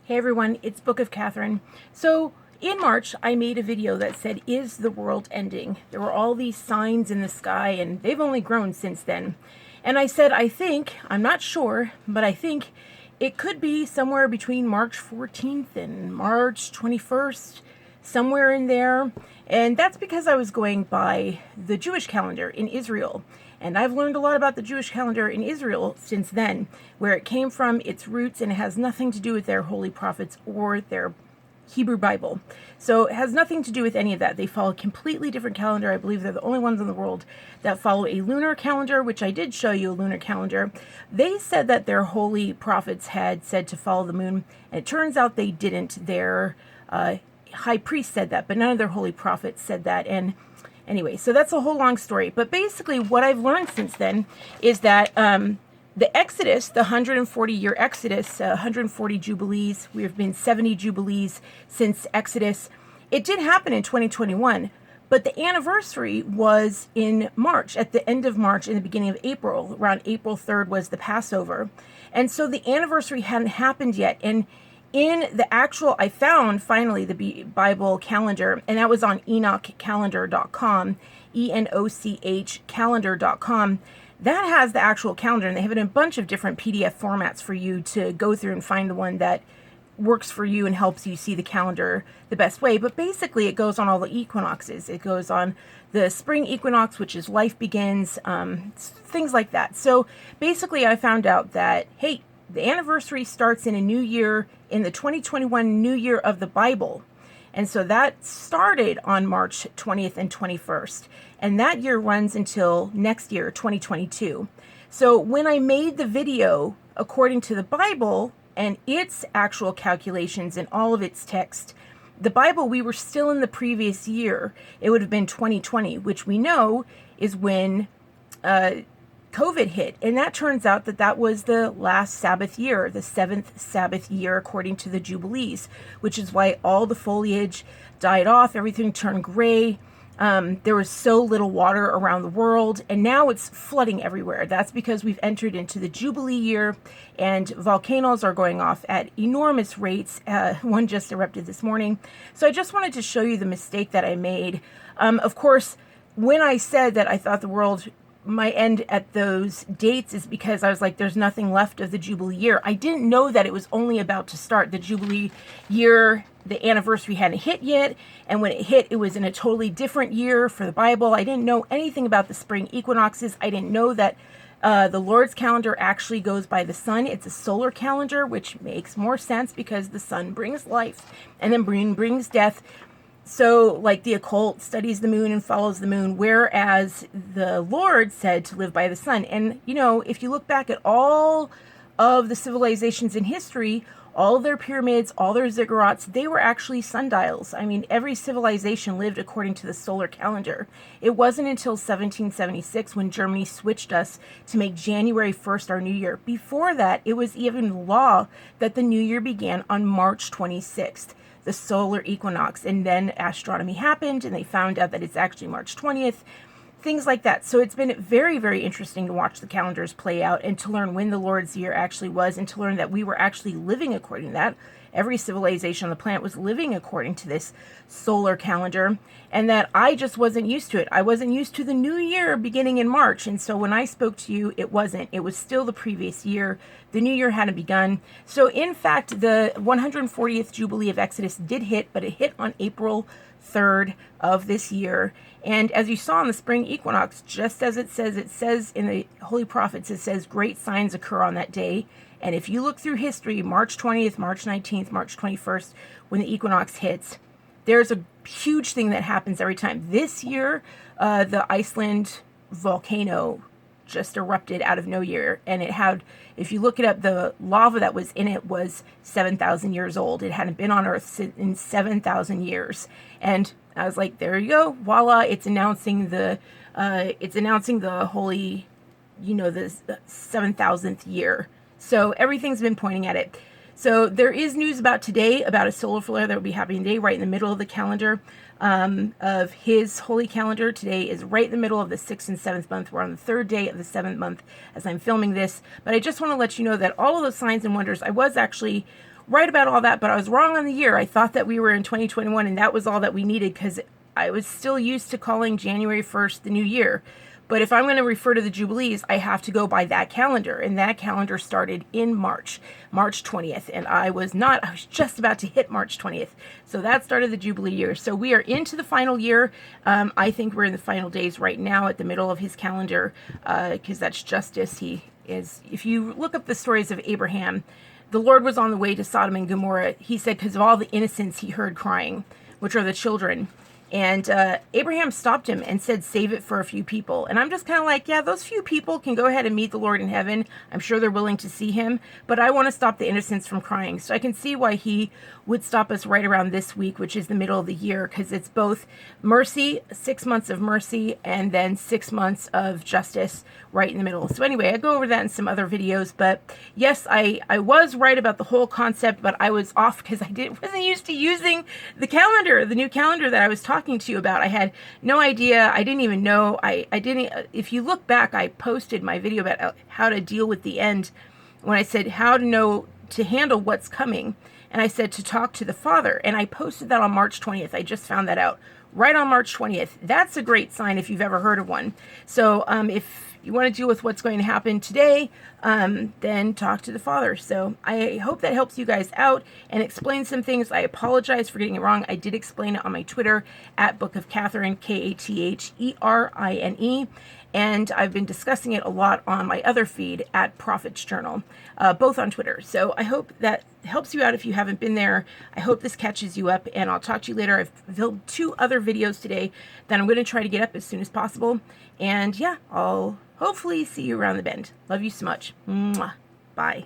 Hey everyone, it's Book of Catherine. So in March, I made a video that said, is the world ending? There were all these signs in the sky and they've only grown since then. And I said, I'm not sure, but I think it could be somewhere between March 14th and March 21st, somewhere in there. And that's because I was going by the Jewish calendar in Israel. And I've learned a lot about the Jewish calendar in Israel since then, where it came from, its roots, and it has nothing to do with their holy prophets or their Hebrew Bible. So it has nothing to do with any of that. They follow a completely different calendar. I believe they're the only ones in the world that follow a lunar calendar, which I did show you a lunar calendar. They said that their holy prophets had said to follow the moon, and it turns out they didn't. Their high priest said that, but none of their holy prophets said that. And anyway, so that's a whole long story. But basically what I've learned since then is that the Exodus, the 140-year Exodus, 140 Jubilees, we have been 70 Jubilees since Exodus. It did happen in 2021, but the anniversary was in March, at the end of March, in the beginning of April. Around April 3rd was the Passover. And so the anniversary hadn't happened yet. And in the actual, I found finally the Bible calendar, and that was on enochcalendar.com, ENOCH calendar.com. That has the actual calendar, and they have it in a bunch of different PDF formats for you to go through and find the one that works for you and helps you see the calendar the best way. But basically it goes on all the equinoxes. It goes on the spring equinox, which is life begins, things like that. So basically I found out that, hey, the anniversary starts in a new year, in the 2021 new year of the Bible. And so that started on March 20th and 21st. And that year runs until next year, 2022. So when I made the video according to the Bible and its actual calculations and all of its text, the Bible, we were still in the previous year. It would have been 2020, which we know is when COVID hit. And that turns out that that was the last Sabbath year, the seventh Sabbath year, according to the Jubilees, which is why all the foliage died off, everything turned gray. There was so little water around the world, and now it's flooding everywhere. That's because we've entered into the Jubilee year, and volcanoes are going off at enormous rates. One just erupted this morning. So I just wanted to show you the mistake that I made. Of course, when I said that I thought the world might end at those dates is because I was like, there's nothing left of the Jubilee year. I didn't know that it was only about to start. The Jubilee year, the anniversary hadn't hit yet. And when it hit, it was in a totally different year for the Bible. I didn't know anything about the spring equinoxes. I didn't know that the Lord's calendar actually goes by the sun. It's a solar calendar, which makes more sense because the sun brings life and then brings death. So, like the occult studies the moon and follows the moon, whereas the Lord said to live by the sun. And, you know, if you look back at all of the civilizations in history, all of their pyramids, all their ziggurats, they were actually sundials. I mean, every civilization lived according to the solar calendar. It wasn't until 1776 when Germany switched us to make January 1st our new year. Before that, it was even law that the new year began on March 26th. The solar equinox, and then astronomy happened and they found out that it's actually March 20th, things like that. So it's been very, very interesting to watch the calendars play out and to learn when the Lord's year actually was, and to learn that we were actually living according to that. Every civilization on the planet was living according to this solar calendar, and that I just wasn't used to it. I wasn't used to the new year beginning in March, and so when I spoke to you, it wasn't. It was still the previous year. The new year hadn't begun. So in fact, the 140th Jubilee of Exodus did hit, but it hit on April 3rd of this year. And as you saw in the spring equinox, just as it says in the Holy Prophets, it says great signs occur on that day. And if you look through history, March 20th, March 19th, March 21st, when the equinox hits, there's a huge thing that happens every time. This year, the Iceland volcano just erupted out of nowhere, and it had, if you look it up, the lava that was in it was 7,000 years old. It hadn't been on Earth in 7,000 years. And I was like, there you go, voila! It's announcing the holy, you know, the 7,000th year. So everything's been pointing at it. So there is news about today, about a solar flare that will be happening today, right in the middle of the calendar of his holy calendar. Today is right in the middle of the 6th and 7th month. We're on the 3rd day of the 7th month as I'm filming this. But I just want to let you know that all of those signs and wonders, I was actually right about all that, but I was wrong on the year. I thought that we were in 2021 and that was all that we needed, because I was still used to calling January 1st the new year. But if I'm going to refer to the Jubilees, I have to go by that calendar. And that calendar started in March 20th. And I was just about to hit March 20th. So that started the Jubilee year. So we are into the final year. I think we're in the final days right now at the middle of his calendar, because that's justice. He is, if you look up the stories of Abraham, the Lord was on the way to Sodom and Gomorrah. He said, because of all the innocents he heard crying, which are the children. And Abraham stopped him and said, save it for a few people. And I'm just kind of like, yeah, those few people can go ahead and meet the Lord in heaven. I'm sure they're willing to see him. But I want to stop the innocents from crying. So I can see why he would stop us right around this week, which is the middle of the year, because it's both mercy, 6 months of mercy, and then 6 months of justice right in the middle. So anyway, I go over that in some other videos. But yes, I was right about the whole concept, but I was off because I wasn't used to using the calendar, the new calendar that I was talking to you about. I had no idea. I didn't even know. I didn't. If you look back, I posted my video about how to deal with the end when I said how to know to handle what's coming. And I said to talk to the Father. And I posted that on March 20th. I just found that out right on March 20th. That's a great sign if you've ever heard of one. So if you want to deal with what's going to happen today, then talk to the Father. So I hope that helps you guys out and explain some things. I apologize for getting it wrong. I did explain it on my Twitter at Book of Catherine, Katherine. And I've been discussing it a lot on my other feed at Prophet's Journal, both on Twitter. So I hope that helps you out if you haven't been there. I hope this catches you up, and I'll talk to you later. I've filmed 2 other videos today that I'm going to try to get up as soon as possible. And yeah, I'll hopefully see you around the bend. Love you so much. Mwah. Bye.